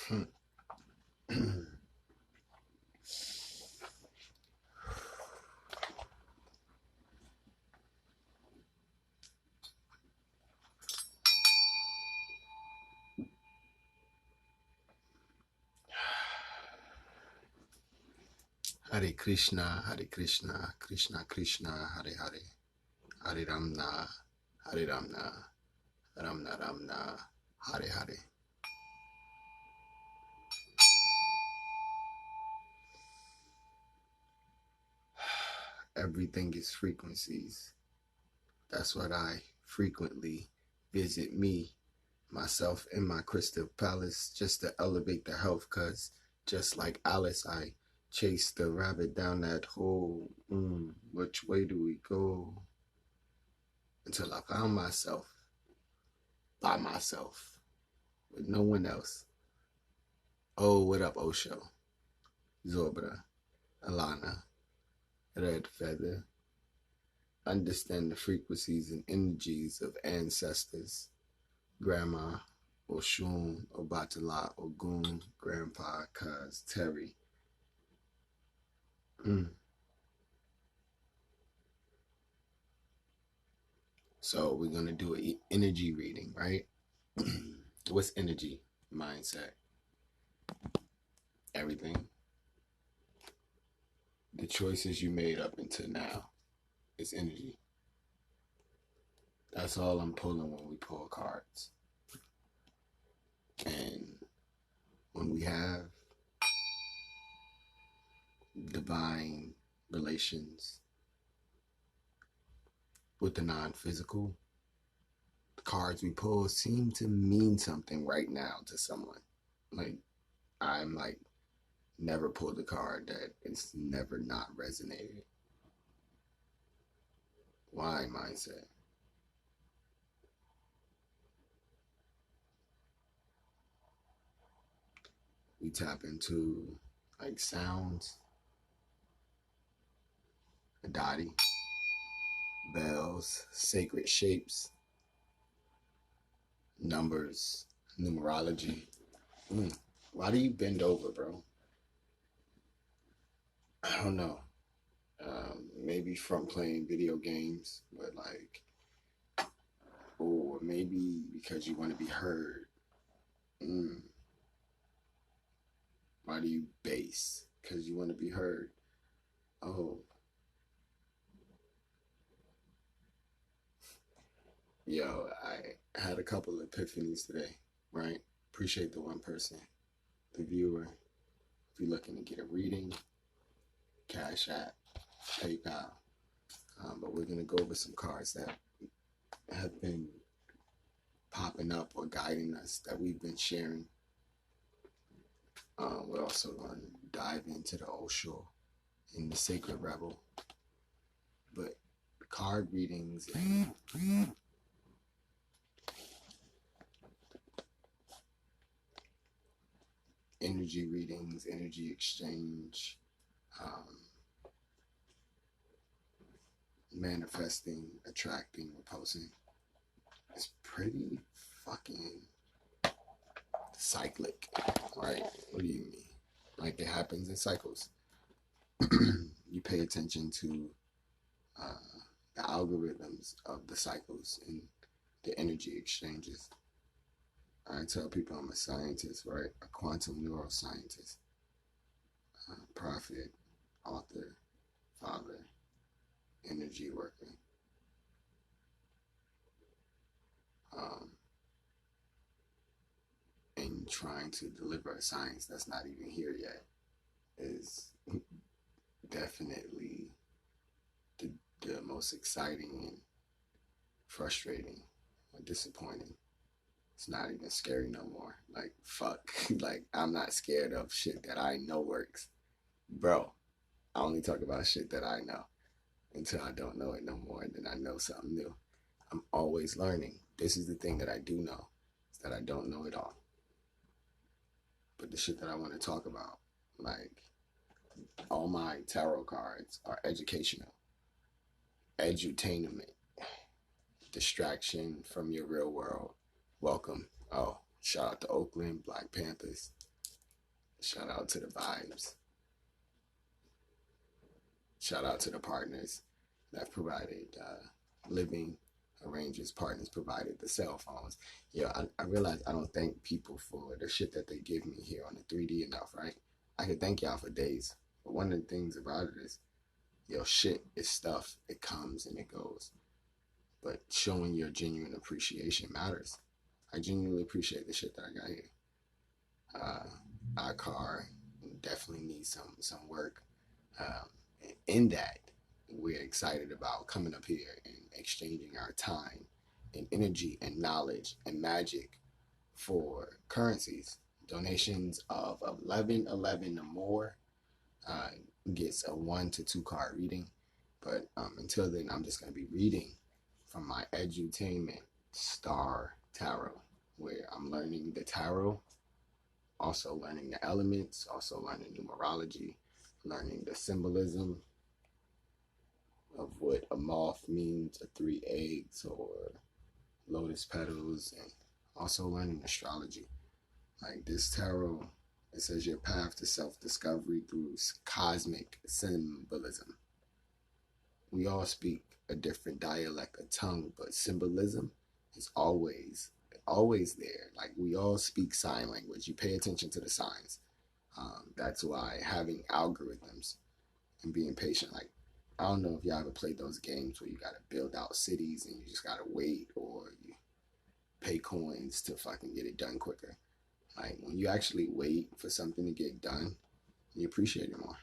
Hare Krishna, Hare Krishna, Krishna Krishna, Hare Hare, Hare Ramna, Hare Ramna, Ramna Ramna, Hare Hare. Everything is frequencies. That's what I frequently visit me, myself, in my crystal palace just to elevate the health, cause just like Alice, I chased the rabbit down that hole. Which way do we go? Until I found myself, by myself, with no one else. Oh, what up, Osho, Zobra, Alana, Red Feather. Understand the frequencies and energies of ancestors, Grandma, Oshun, Obatala, Ogun, Grandpa, Cuz, Terry. So we're going to do an energy reading, right? What's energy? Mindset. Everything. The choices you made up until now is energy. That's all I'm pulling when we pull cards. And when we have divine relations with the non-physical, the cards we pull seem to mean something right now to someone. Like, I'm like, never pulled a card that it's never not resonated. Why mindset? We tap into like sounds, adadi, bells, sacred shapes, numbers, numerology. Why do you bend over, bro? I don't know. Maybe from playing video games, but like, or maybe because you want to be heard. Why do you bass? Because you want to be heard. Oh. Yo, I had a couple of epiphanies today, right? Appreciate the one person, the viewer. If you're looking to get a reading, Cash App, PayPal. But we're going to go over some cards that have been popping up or guiding us that we've been sharing. We're also going to dive into the Osho and the Sacred Rebel. But card readings and energy readings, energy exchange, manifesting, attracting, repulsing. It's pretty fucking cyclic, right? What do you mean? Like, it happens in cycles. You pay attention to the algorithms of the cycles and the energy exchanges. I tell people I'm a scientist, right? A quantum neuroscientist, prophet, author, father, energy worker. And trying to deliver a science that's not even here yet is definitely the most exciting and frustrating or disappointing. It's not even scary no more. Like, fuck. Like, I'm not scared of shit that I know works. Bro, I only talk about shit that I know until I don't know it no more, and then I know something new. I'm always learning. This is the thing that I do know, is that I don't know it all. But the shit that I want to talk about, like, all my tarot cards are educational. Edutainment. Distraction from your real world. Welcome. Oh, shout out to Oakland, Black Panthers. Shout out to the vibes. Shout out to the partners that provided living arrangements. Partners provided the cell phones. I realize I don't thank people for the shit that they give me here on the 3D enough, right? I could thank y'all for days. But one of the things about it is, shit is stuff. It comes and it goes. But showing your genuine appreciation matters. I genuinely appreciate the shit that I got here. Our car definitely needs some work. In that, we're excited about coming up here and exchanging our time and energy and knowledge and magic for currencies. Donations of 1111 or more gets a 1 to 2 card reading. But until then, I'm just going to be reading from my edutainment Star Tarot, where I'm learning the tarot, also learning the elements, also learning numerology, learning the symbolism of what a moth means, or 3 eggs, or lotus petals, and also learning astrology. Like this tarot, it says your path to self-discovery through cosmic symbolism. We all speak a different dialect of tongue, but symbolism is always there. Like we all speak sign language. You pay attention to the signs. That's why having algorithms and being patient, like I don't know if y'all ever played those games where you gotta build out cities and you just gotta wait, or you pay coins to fucking get it done quicker. Like when you actually wait for something to get done, you appreciate it more.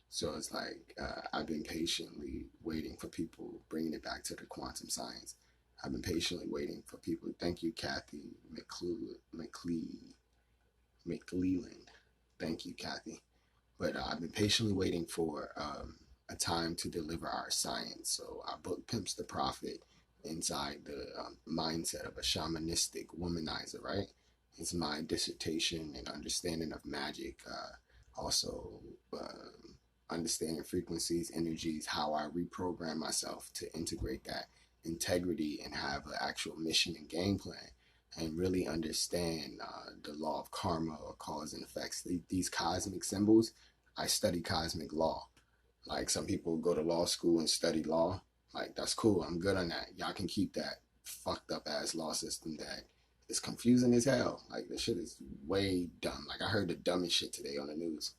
So it's like I've been patiently waiting for people, bringing it back to the quantum science. I've been patiently waiting for people. Thank you, Kathy McLeland. Thank you, Kathy. But I've been patiently waiting for a time to deliver our science. So I booked Pimps the Prophet inside the mindset of a shamanistic womanizer, right? It's my dissertation and understanding of magic. Also understanding frequencies, energies, how I reprogram myself to integrate that integrity and have an actual mission and game plan, and really understand the law of karma or cause and effects. These cosmic symbols, I study cosmic law. Like some people go to law school and study law. Like that's cool. I'm good on that. Y'all can keep that fucked up ass law system that is confusing as hell. Like the shit is way dumb. Like I heard the dumbest shit today on the news.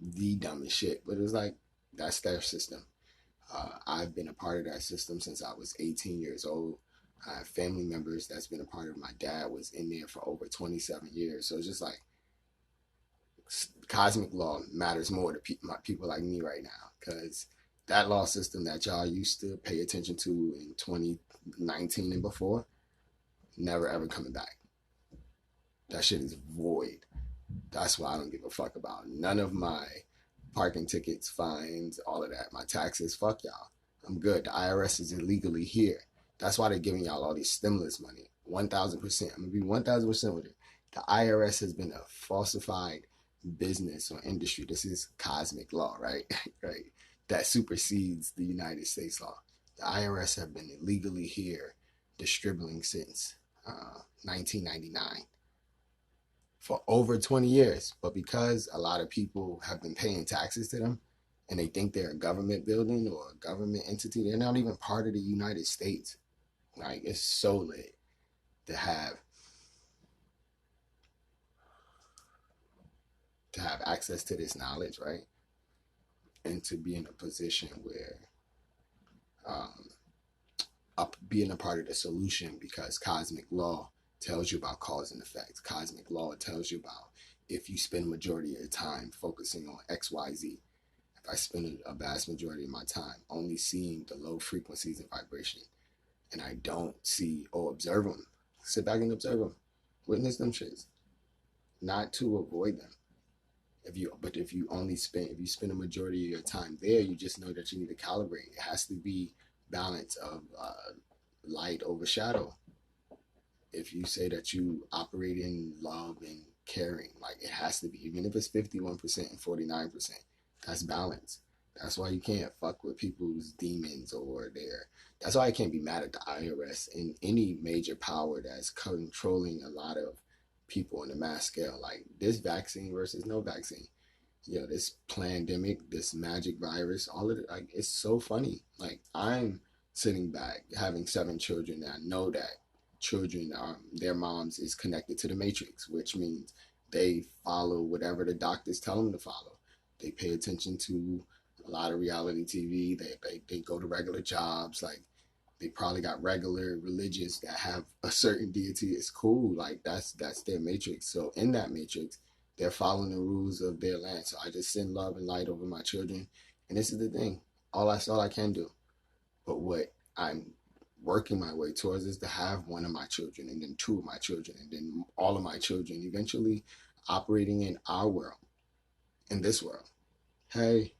The dumbest shit. But it was like, that's their system. I've been a part of that system since I was 18 years old. I have family members that's been a part of. My dad was in there for over 27 years. So it's just like cosmic law matters more to people like me right now, because that law system that y'all used to pay attention to in 2019 and before, never ever coming back. That shit is void. That's why I don't give a fuck about none of my parking tickets, fines, all of that. My taxes, fuck y'all. I'm good. The IRS is illegally here. That's why they're giving y'all all these stimulus money. 1,000%. I'm going to be 1,000% with it. The IRS has been a falsified business or industry. This is cosmic law, right? Right. That supersedes the United States law. The IRS have been illegally here distributing since 1999 for over 20 years. But because a lot of people have been paying taxes to them and they think they're a government building or a government entity, they're not even part of the United States. Like, it's so lit to have access to this knowledge, right? And to be in a position where being a part of the solution, because cosmic law tells you about cause and effect. Cosmic law tells you about if you spend majority of your time focusing on X, Y, Z. If I spend a vast majority of my time only seeing the low frequencies and vibration, and I don't see or observe them, sit back and observe them, witness them shits, not to avoid them. If you spend a majority of your time there, you just know that you need to calibrate. It has to be balance of light over shadow. If you say that you operate in love and caring, like it has to be, even if it's 51% and 49%, that's balance. That's why you can't fuck with people's demons that's why I can't be mad at the IRS and any major power that's controlling a lot of people on a mass scale. Like this vaccine versus no vaccine. This Plandemic, this magic virus, all of it, like, it's so funny. Like, I'm sitting back having 7 children, and I know that children, their moms is connected to the matrix, which means they follow whatever the doctors tell them to follow. They pay attention to a lot of reality TV. They go to regular jobs. Like, they probably got regular religious that have a certain deity. It's cool. Like, that's their matrix. So in that matrix, they're following the rules of their land. So I just send love and light over my children. And this is the thing. All I can do. But what I'm working my way towards is to have one of my children, and then 2 of my children, and then all of my children eventually operating in our world, in this world. Hey,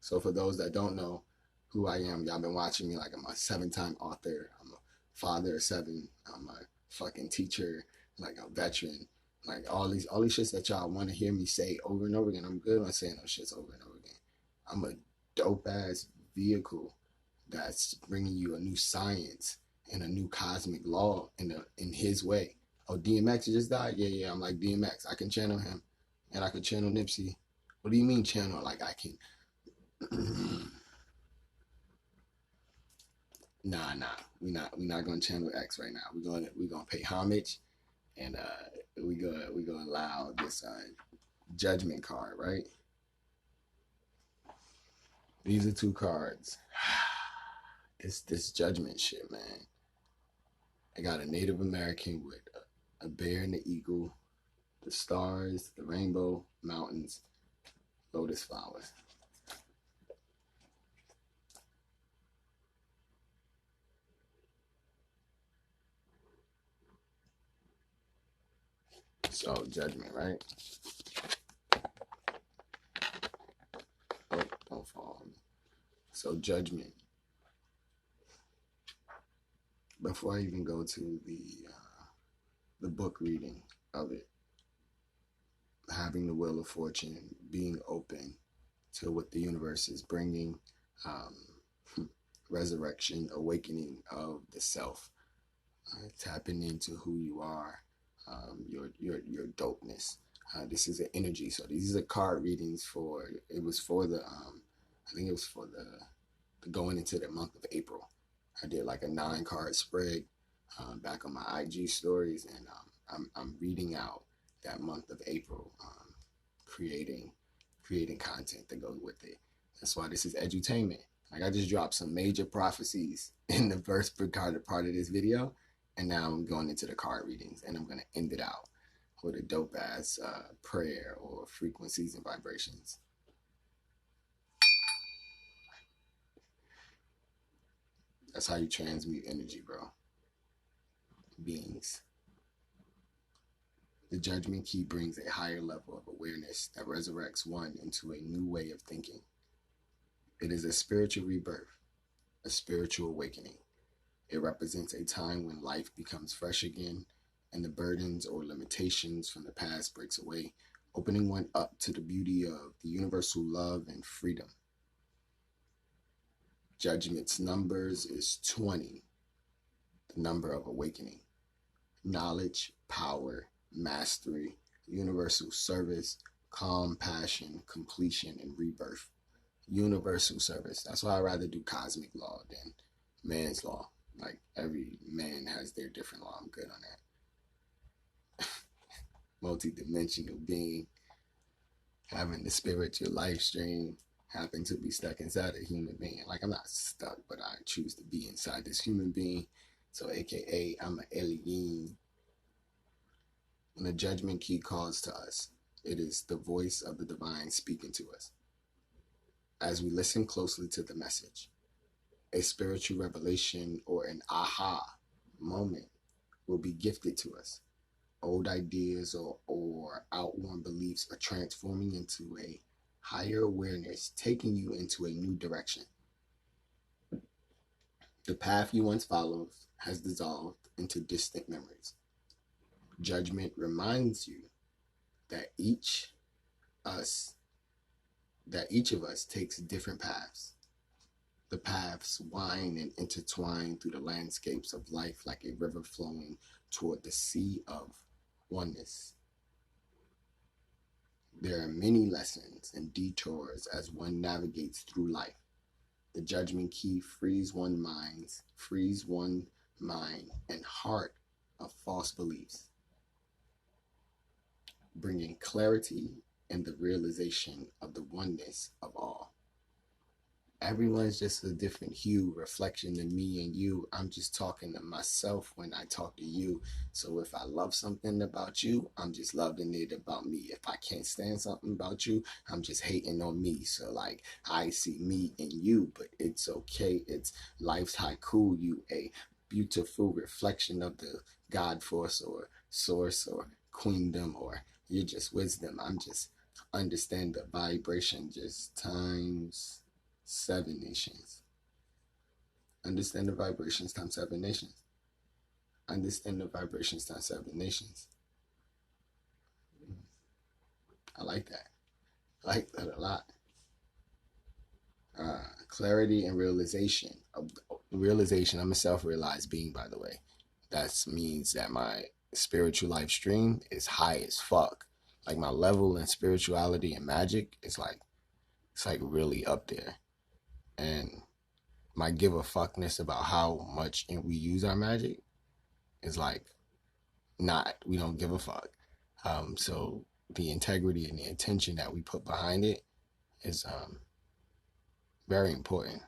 so for those that don't know who I am, y'all been watching me, like I'm a 7-time author. I'm a father of 7. I'm a fucking teacher, like a veteran. Like all these shits that y'all want to hear me say over and over again. I'm good on saying those shits over and over again. I'm a dope ass vehicle that's bringing you a new science and a new cosmic law in his way. Oh, DMX just died? Yeah, I'm like DMX. I can channel him, and I can channel Nipsey. What do you mean channel? Like I can. Nah. We not gonna channel X right now. We're gonna pay homage, and we gonna allow this Judgment card, right? These are 2 cards. This Judgment shit, man. I got a Native American with a bear and the eagle, the stars, the rainbow, mountains, lotus flowers. So Judgment, right? Oh, don't fall on me. So Judgment. Before I even go to the book reading of it, having the Wheel of Fortune, being open to what the universe is bringing, resurrection, awakening of the self, tapping into who you are, your dopeness. This is an energy. So these are card readings for. It was for the. I think it was for the going into the month of April. I did like a 9-card spread back on my IG stories, and I'm reading out that month of April, creating content to go with it. That's why this is edutainment. Like I just dropped some major prophecies in the first part of this video, and now I'm going into the card readings, and I'm gonna end it out with a dope ass prayer or frequencies and vibrations. That's how you transmute energy, bro. Beings. The Judgment Key brings a higher level of awareness that resurrects one into a new way of thinking. It is a spiritual rebirth, a spiritual awakening. It represents a time when life becomes fresh again and the burdens or limitations from the past breaks away, opening one up to the beauty of the universal love and freedom. Judgment's numbers is 20, the number of awakening. Knowledge, power, mastery, universal service, calm, passion, completion, and rebirth. Universal service. That's why I'd rather do cosmic law than man's law. Like every man has their different law. I'm good on that. Multi-dimensional being, having the spiritual life stream, happen to be stuck inside a human being. Like I'm not stuck, but I choose to be inside this human being. So AKA I'm an alien. When the Judgment Key calls to us, it is the voice of the divine speaking to us. As we listen closely to the message, a spiritual revelation or an aha moment will be gifted to us. Old ideas or outworn beliefs are transforming into a higher awareness, taking you into a new direction. The path you once followed has dissolved into distant memories. Judgment reminds you that each of us takes different paths. The paths wind and intertwine through the landscapes of life like a river flowing toward the sea of oneness. There are many lessons and detours as one navigates through life. The judgment key frees one mind and heart of false beliefs, bringing clarity and the realization of the oneness of all. Everyone's just a different hue, reflection than me and you. I'm just talking to myself when I talk to you. So if I love something about you, I'm just loving it about me. If I can't stand something about you, I'm just hating on me. So like, I see me in you, but it's okay. It's life's haiku, you a beautiful reflection of the God force or source or queendom, or you're just wisdom. I'm just understand the vibration just times 7 nations. Understand the vibrations times 7 nations. Understand the vibrations times 7 nations. I like that. I like that a lot. Clarity and realization. Realization, I'm a self-realized being, by the way. That means that my spiritual life stream is high as fuck. Like my level in spirituality and magic is like, it's like really up there. And my give a fuckness about how much we use our magic is like not, we don't give a fuck. So the integrity and the intention that we put behind it is very important.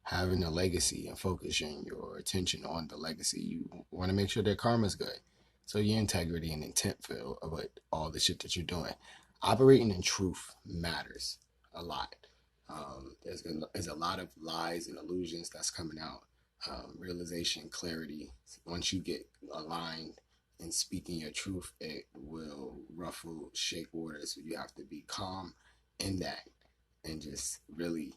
Having a legacy and focusing your attention on the legacy, you want to make sure that karma's good. So your integrity and intent feel about all the shit that you're doing. Operating in truth matters a lot. There's a lot of lies and illusions that's coming out. Realization, clarity. Once you get aligned and speaking your truth, it will ruffle, shake waters. So you have to be calm in that and just really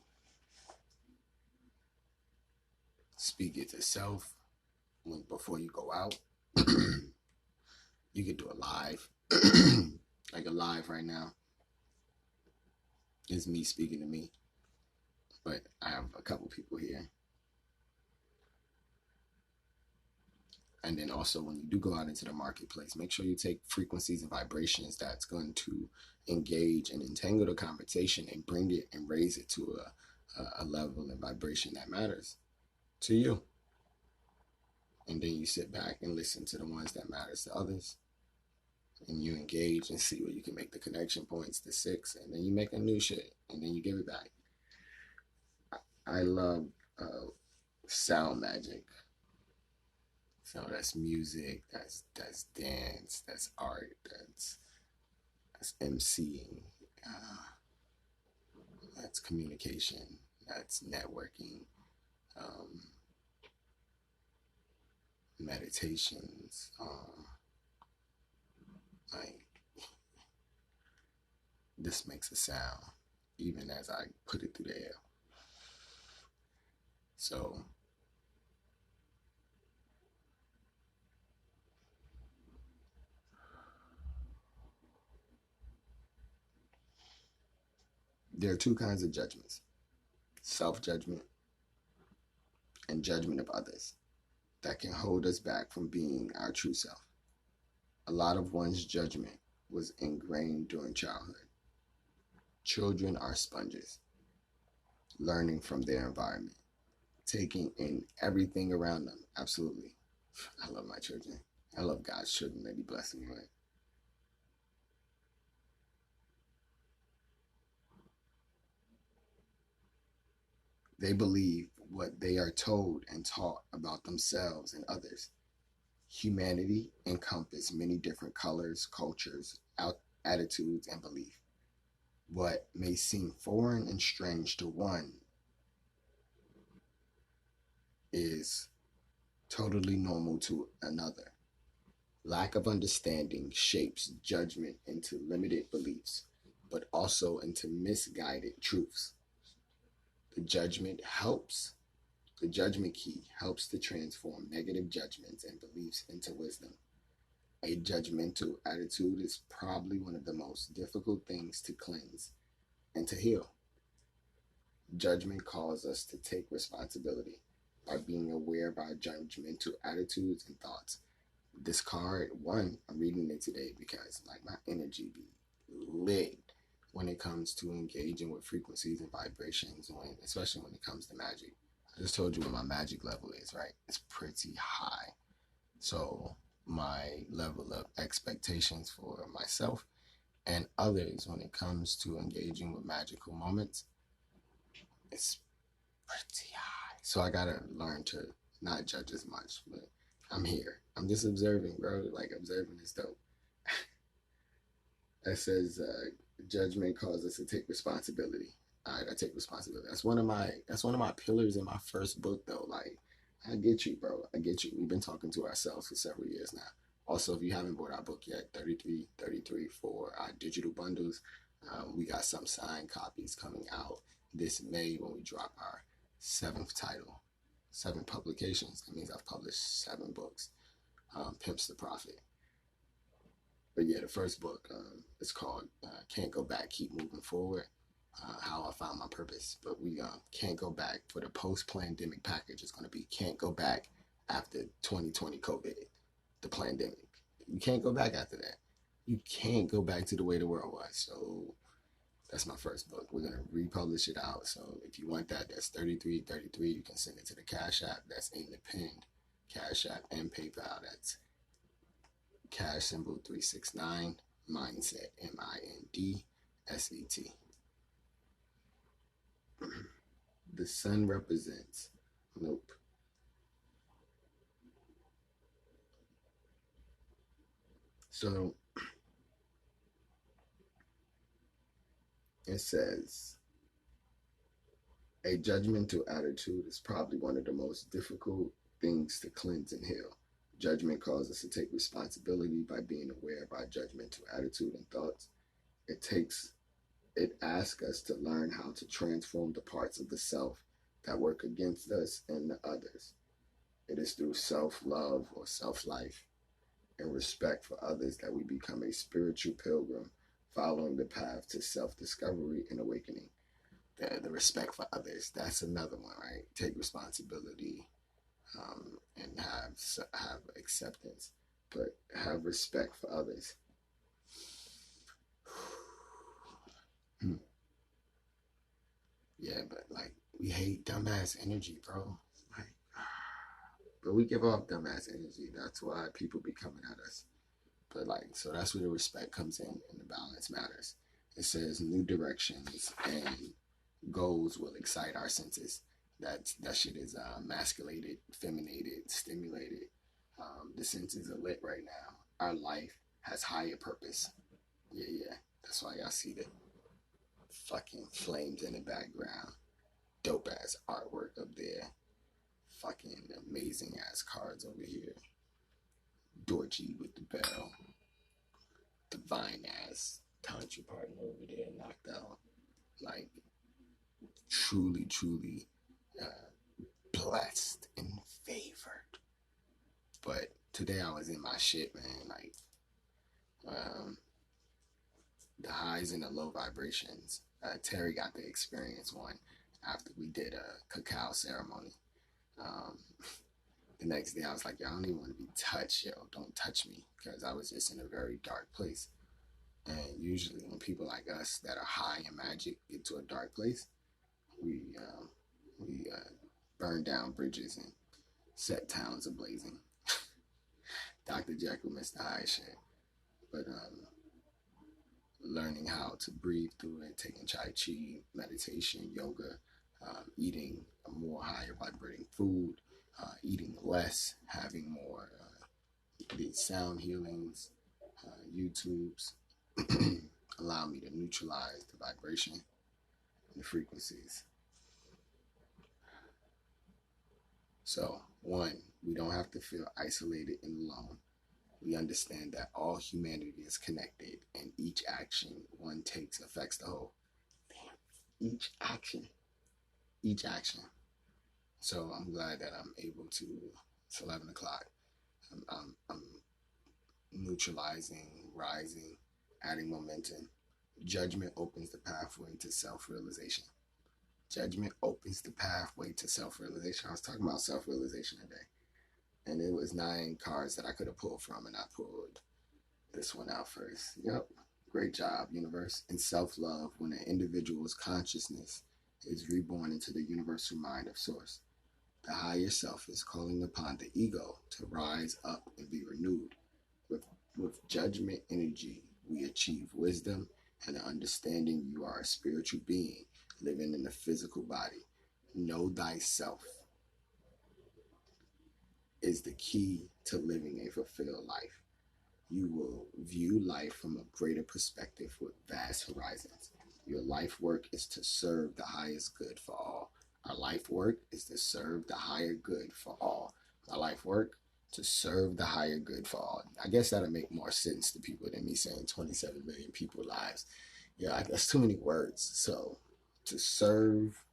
speak it to self before you go out. You could do a live, like a live right now. It's me speaking to me, but I have a couple people here. And then also when you do go out into the marketplace, make sure you take frequencies and vibrations that's going to engage and entangle the conversation and bring it and raise it to a level and vibration that matters to you. And then you sit back and listen to the ones that matters to others. And you engage and see where you can make the connection points to 6. And then you make a new shit. And then you give it back. I love sound magic. So that's music, that's dance, that's art, that's emceeing, that's communication, that's networking, meditations, like this makes a sound even as I put it through the air. So there are 2 kinds of judgments: self-judgment and judgment of others, that can hold us back from being our true self. A lot of one's judgment was ingrained during childhood. Children are sponges, learning from their environment, taking in everything around them. Absolutely. I love my children. I love God's children that He blessed me with. They believe what they are told and taught about themselves and others. Humanity encompasses many different colors, cultures, attitudes, and beliefs. What may seem foreign and strange to one is totally normal to another. Lack of understanding shapes judgment into limited beliefs, but also into misguided truths. The judgment key helps to transform negative judgments and beliefs into wisdom. A judgmental attitude is probably one of the most difficult things to cleanse and to heal. Judgment calls us to take responsibility by being aware of our judgmental attitudes and thoughts. This card, one, I'm reading it today because like my energy be lit when it comes to engaging with frequencies and vibrations, especially when it comes to magic. I just told you what my magic level is, right? It's pretty high. So my level of expectations for myself and others when it comes to engaging with magical moments, it's pretty high. So I gotta learn to not judge as much, but I'm here. I'm just observing, bro. Like, observing is dope. That says judgment calls us to take responsibility. All right, I take responsibility. That's one of my pillars in my first book, though. Like, I get you, bro. I get you. We've been talking to ourselves for several years now. Also, if you haven't bought our book yet, 33 for our digital bundles. We got some signed copies coming out this May when we drop our 7th title, 7 publications. That means I've published 7 books. Pimps the Prophet. But yeah, the first book is called Can't Go Back, Keep Moving Forward. How I Found My Purpose. But we can't go back for the post-Plandemic package. It's going to be can't go back after 2020 COVID, the Plandemic. You can't go back after that. You can't go back to the way the world was. So that's my first book. We're going to republish it out. So if you want that, that's 3333. You can send it to the Cash App. That's in the pinned Cash App and PayPal. That's cash symbol 369 mindset MINDSET. The sun represents nope. So it says a judgmental attitude is probably one of the most difficult things to cleanse and heal. Judgment calls us to take responsibility by being aware of our judgmental attitude and thoughts. It asks us to learn how to transform the parts of the self that work against us and the others. It is through self-love or self-life and respect for others that we become a spiritual pilgrim following the path to self-discovery and awakening. The respect for others, that's another one, right? Take responsibility and have acceptance, but have respect for others. Yeah, but like, we hate dumbass energy, bro. Like, but we give off dumbass energy. That's why people be coming at us. But like, so that's where the respect comes in and the balance matters. It says new directions and goals will excite our senses. That shit is masculated, feminated, stimulated. The senses are lit right now. Our life has higher purpose. Yeah. That's why y'all see the fucking flames in the background. Dope ass artwork up there. Fucking amazing ass cards over here. Dorji with the bell. Divine ass tantra partner over there knocked out. Like, truly blessed and favored. But today I was in my shit, man. Like, the highs and the low vibrations. Terry got to experience one after we did a cacao ceremony. The next day I was like, yo, I don't even want to be touched, yo. Don't touch me, because I was just in a very dark place. And usually when people like us that are high in magic get to a dark place, we burn down bridges and set towns ablazing. Dr. Jekyll, Mr. Hyde shit. But learning how to breathe through it, taking Chai Chi, meditation, yoga, eating a more higher vibrating food, eating less, having more these sound healings, YouTubes, allow me to neutralize the vibration and the frequencies. So, 1, we don't have to feel isolated and alone. We understand that all humanity is connected, and each action one takes affects the whole. Damn, each action. So I'm glad that I'm able to. It's 11 o'clock. I'm neutralizing, rising, adding momentum. Judgment opens the pathway to self-realization. Judgment opens the pathway to self-realization. I was talking about self-realization today. And it was 9 cards that I could have pulled from, and I pulled this one out first. Yep, Great job, universe. In self-love, when an individual's consciousness is reborn into the universal mind of source, the higher self is calling upon the ego to rise up and be renewed. With judgment energy, we achieve wisdom and an understanding you are a spiritual being living in a physical body. Know thyself is the key to living a fulfilled life. You will view life from a greater perspective with vast horizons. Your life work is to serve the highest good for all. Our life work is to serve the higher good for all. My life work to serve the higher good for all. I guess that'll make more sense to people than me saying 27 million people lives. Yeah, that's too many words. So to serve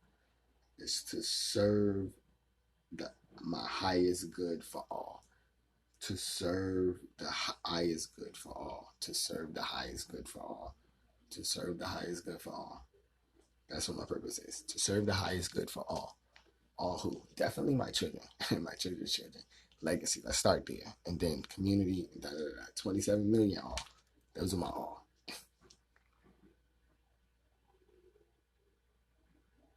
is to serve my highest good for all. To serve the highest good for all. To serve the highest good for all. To serve the highest good for all. That's what my purpose is. To serve the highest good for all. All who? Definitely my children and my children's children. Legacy. Let's start there. And then community. 27 million all. Those are my all.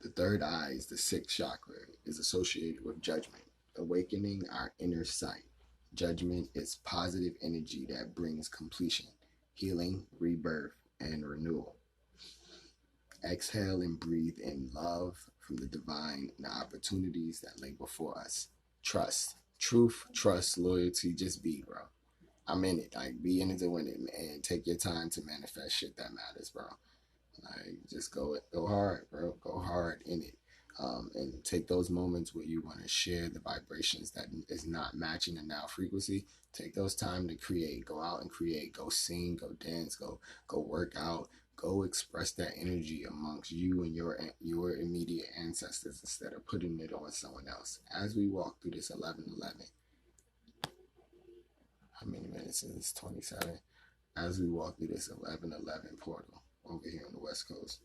The third eye is the sixth chakra. Is associated with judgment. Awakening our inner sight. Judgment is positive energy that brings completion, healing, rebirth, and renewal. Exhale and breathe in love from the divine and the opportunities that lay before us. Trust. Truth, trust, loyalty, just be, bro. I'm in it. Like, be in it to win it, man. Take your time to manifest shit that matters, bro. Like, just go hard, bro. Go hard in it. And take those moments where you want to share the vibrations that is not matching the now frequency. Take those time to create. Go out and create. Go sing. Go dance. Go work out. Go express that energy amongst you and your immediate ancestors instead of putting it on someone else. As we walk through this 11:11, how many minutes is this? 27. As we walk through this 11:11 portal over here on the West Coast.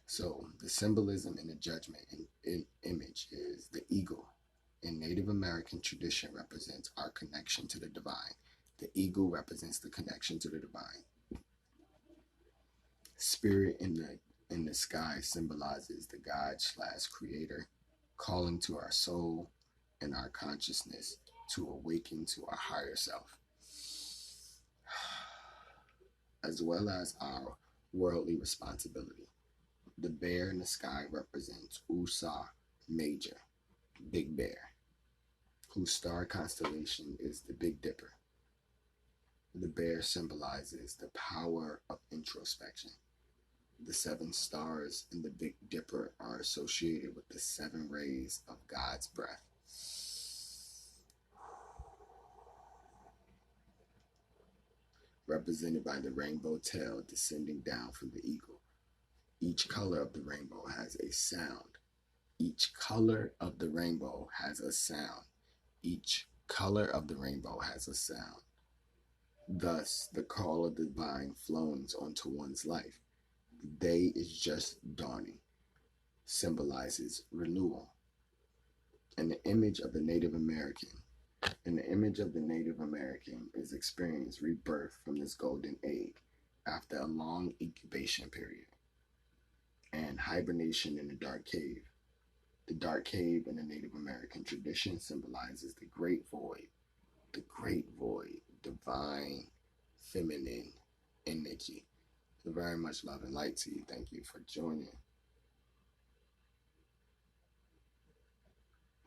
So the symbolism in the judgment in image is the eagle. In Native American tradition represents our connection to the divine. The eagle represents the connection to the divine. Spirit in the sky symbolizes the God/creator calling to our soul and our consciousness to awaken to our higher self, as well as our worldly responsibility. The bear in the sky represents oth-ahs Major, Big Bear, whose star constellation is the Big Dipper. The bear symbolizes the power of introspection. The 7 stars in the Big Dipper are associated with the 7 rays of God's breath. Represented by the rainbow tail descending down from the eagle. Each color of the rainbow has a sound. Each color of the rainbow has a sound. Each color of the rainbow has a sound. Thus, the call of the divine flows onto one's life. The day is just dawning, symbolizes renewal. And the image of the Native American is experienced rebirth from this golden egg after a long incubation period and hibernation in the dark cave. The dark cave in the Native American tradition symbolizes the great void, divine, feminine energy. So very much love and light to you. Thank you for joining.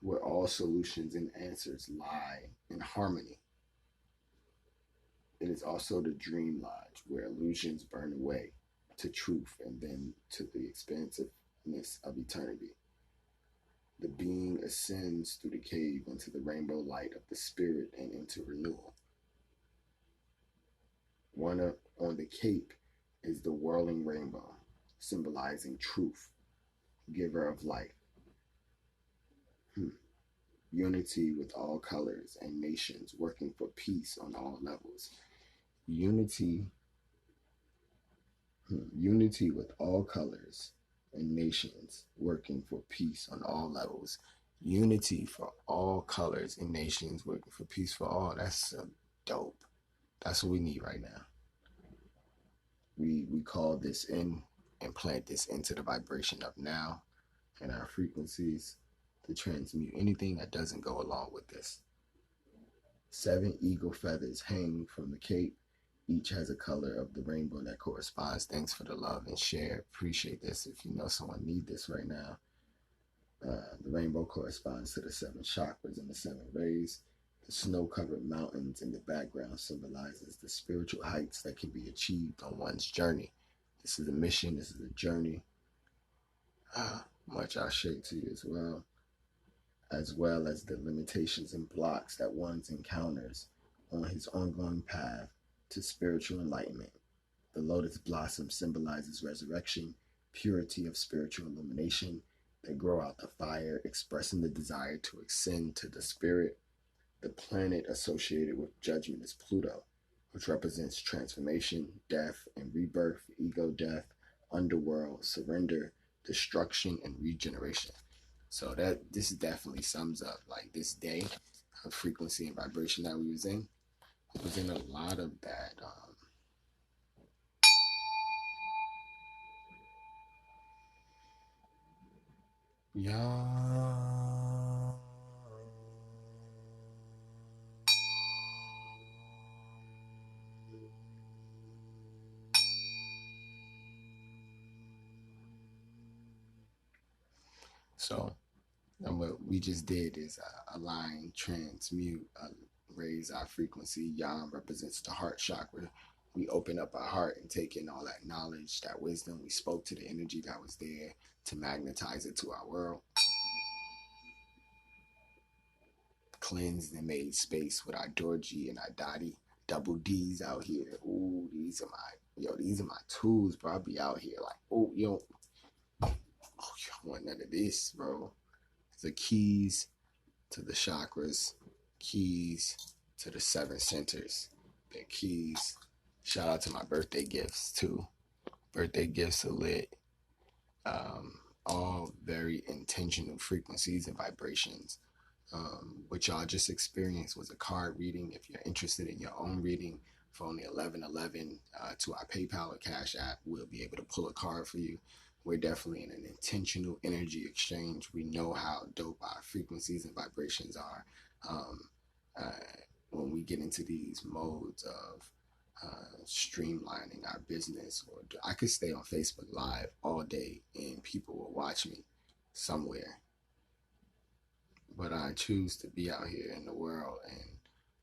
Where all solutions and answers lie in harmony. It is also the dream lodge where illusions burn away to truth and then to the expansiveness of eternity. The being ascends through the cave into the rainbow light of the spirit and into renewal. One up on the cape is the whirling rainbow, symbolizing truth, giver of life. Unity with all colors and nations working for peace on all levels. Unity with all colors and nations working for peace on all levels. Unity for all colors and nations working for peace for all. That's dope. That's what we need right now. we call this in and plant this into the vibration of now and our frequencies to transmute anything that doesn't go along with this. 7 eagle feathers hang from the cape. Each has a color of the rainbow that corresponds. Thanks for the love and share. Appreciate this. If you know someone need this right now. The rainbow corresponds to the 7 chakras and the 7 rays. The snow-covered mountains in the background symbolizes the spiritual heights that can be achieved on one's journey. This is a mission. This is a journey. Much I share to you as well as the limitations and blocks that one encounters on his ongoing path to spiritual enlightenment. The lotus blossom symbolizes resurrection, purity of spiritual illumination. They grow out the fire, expressing the desire to ascend to the spirit. The planet associated with judgment is Pluto, which represents transformation, death, and rebirth, ego death, underworld, surrender, destruction, and regeneration. So this definitely sums up like this day of frequency and vibration that we was in. It was in a lot of that. So, and what we just did is align, transmute, raise our frequency. Yam represents the heart chakra. We open up our heart and take in all that knowledge, that wisdom. We spoke to the energy that was there to magnetize it to our world. Cleansed and made space with our Dorji and our Dottie. Double D's out here. Ooh, these are my tools, bro. I'll be out here like, you don't want none of this, bro. The keys to the chakras, keys to the 7 centers, the keys. Shout out to my birthday gifts too. Birthday gifts are lit. All very intentional frequencies and vibrations. What y'all just experienced was a card reading. If you're interested in your own reading for only $11.11 to our PayPal or Cash App, we'll be able to pull a card for you. We're definitely in an intentional energy exchange. We know how dope our frequencies and vibrations are. When we get into these modes of streamlining our business, or I could stay on Facebook Live all day and people will watch me somewhere. But I choose to be out here in the world and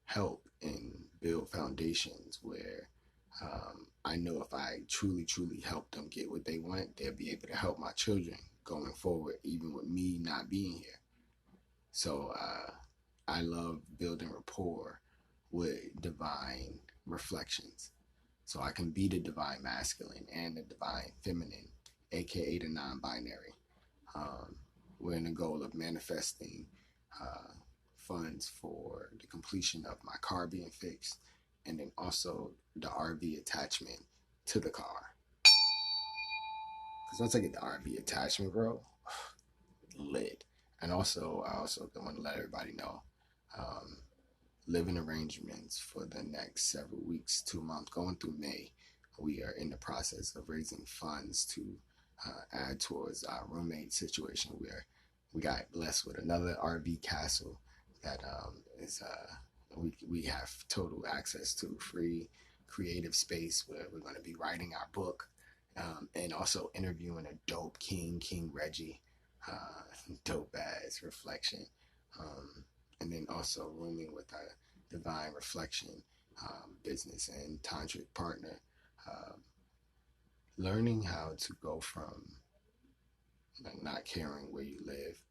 help and build foundations where I know if I truly, truly help them get what they want, they'll be able to help my children going forward, even with me not being here. So I love building rapport with divine reflections. So I can be the divine masculine and the divine feminine, aka the non-binary. We're in the goal of manifesting funds for the completion of my car being fixed, and then also the RV attachment to the car. Because once I get the RV attachment, bro, lit. And also, I also want to let everybody know, living arrangements for the next several weeks to a month, going through May, we are in the process of raising funds to add towards our roommate situation, where we got blessed with another RV castle that is we have total access to, free creative space where we're going to be writing our book, and also interviewing a dope King Reggie, dope ass reflection, and then also rooming with a divine reflection business and tantric partner, learning how to go from like not caring where you live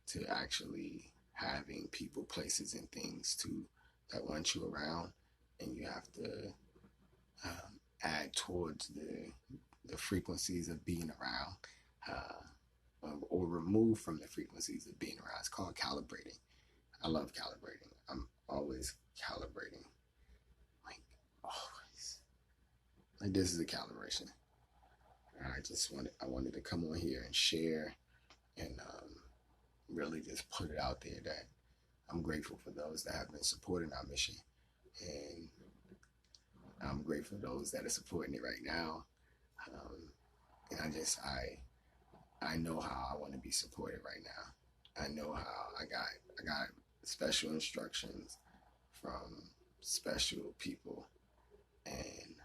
to actually having people, places, and things that want you around, and you have to add towards the frequencies of being around, or remove from the frequencies of being around. It's called calibrating. I love calibrating. I'm always calibrating, like always. Like this is a calibration. I wanted to come on here and share and really just put it out there that I'm grateful for those that have been supporting our mission, and I'm grateful for those that are supporting it right now. And I know how I want to be supported right now. I know how I got special instructions from special people, and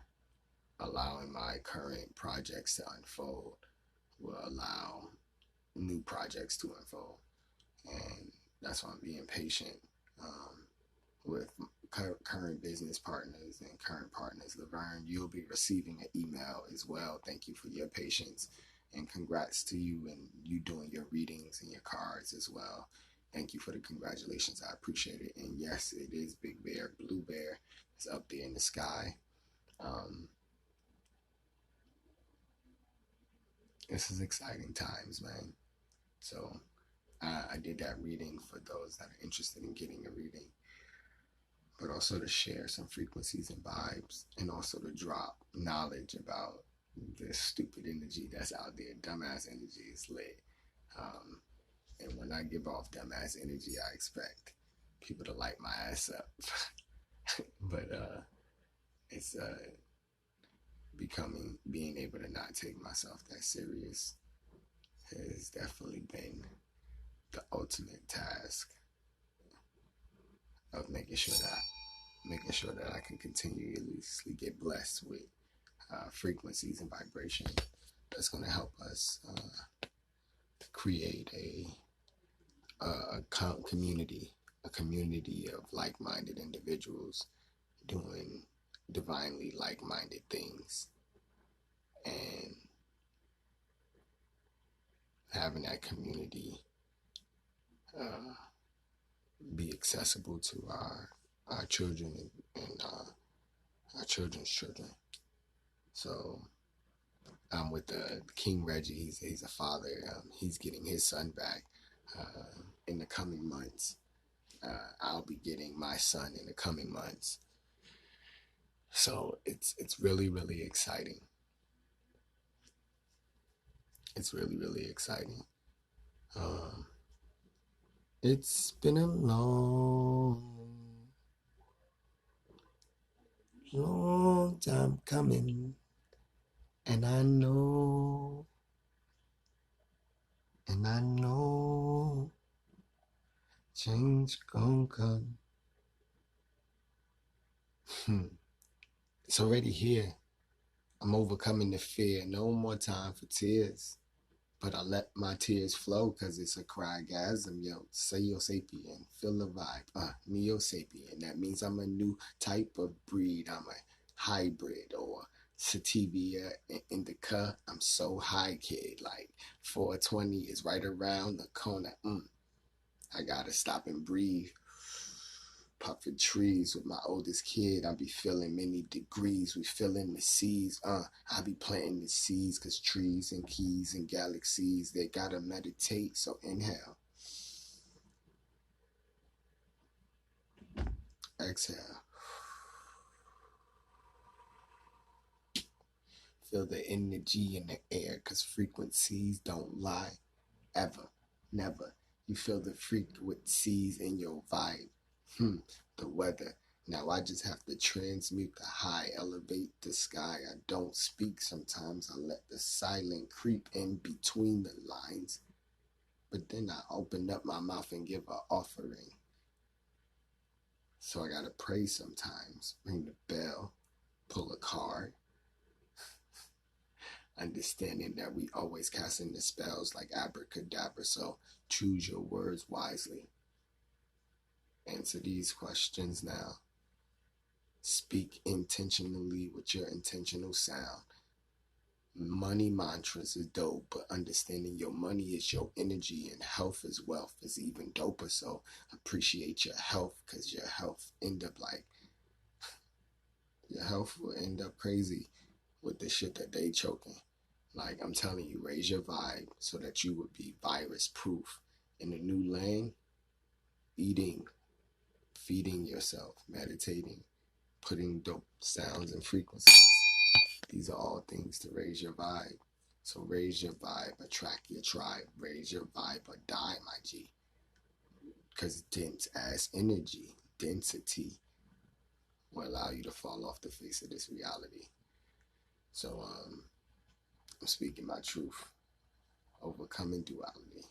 allowing my current projects to unfold will allow new projects to unfold. And that's why I'm being patient with current business partners and current partners. Laverne, you'll be receiving an email as well. Thank you for your patience, and congrats to you and you doing your readings and your cards as well. Thank you for the congratulations. I appreciate it. And yes, it is Big Bear. Blue Bear is up there in the sky. This is exciting times, man. So I did that reading for those that are interested in getting a reading, but also to share some frequencies and vibes, and also to drop knowledge about this stupid energy that's out there. Dumbass energy is lit. And when I give off dumbass energy, I expect people to light my ass up. But it's being able to not take myself that serious has definitely been the ultimate task of making sure that I can continuously get blessed with frequencies and vibration that's going to help us create a community of like-minded individuals doing divinely like-minded things, and having that community be accessible to our children and our children's children. So I'm with the King Reggie. He's a father. He's getting his son back in the coming months. I'll be getting my son in the coming months. So it's really, really exciting. It's really, really exciting. It's been a long time coming, and I know change gon' come. It's already here. I'm overcoming the fear. No more time for tears. But I let my tears flow because it's a crygasm, yo. Cellph, feel the vibe. Neo-sapien. That means I'm a new type of breed. I'm a hybrid, or sativa indica. I'm so high, kid. Like 420 is right around the corner. I gotta stop and breathe. Puffing trees with my oldest kid. I be feeling many degrees. We feeling the seas. I be planting the seeds, cause trees and keys and galaxies, they gotta meditate. So inhale. Exhale. Feel the energy in the air, cause frequencies don't lie. Ever. Never. You feel the frequencies in your vibe. The weather. Now I just have to transmute the high, elevate the sky. I don't speak sometimes. I let the silent creep in between the lines. But then I open up my mouth and give an offering. So I gotta pray sometimes. Ring the bell. Pull a card. Understanding that we always casting the spells like abracadabra. So choose your words wisely. Answer these questions now. Speak intentionally with your intentional sound. Money mantras is dope, but understanding your money is your energy, and health is wealth is even doper. So appreciate your health, because your health will end up crazy with the shit that they choking. Like, I'm telling you, raise your vibe so that you would be virus proof. In the new lane, eating, feeding yourself, meditating, putting dope sounds and frequencies. These are all things to raise your vibe. So raise your vibe, attract your tribe. Raise your vibe or die, my G. Because dense ass energy, density, will allow you to fall off the face of this reality. So I'm speaking my truth, overcoming duality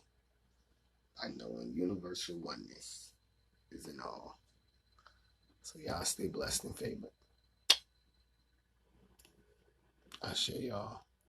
by knowing universal oneness is in all. So y'all stay blessed and favored. I share y'all.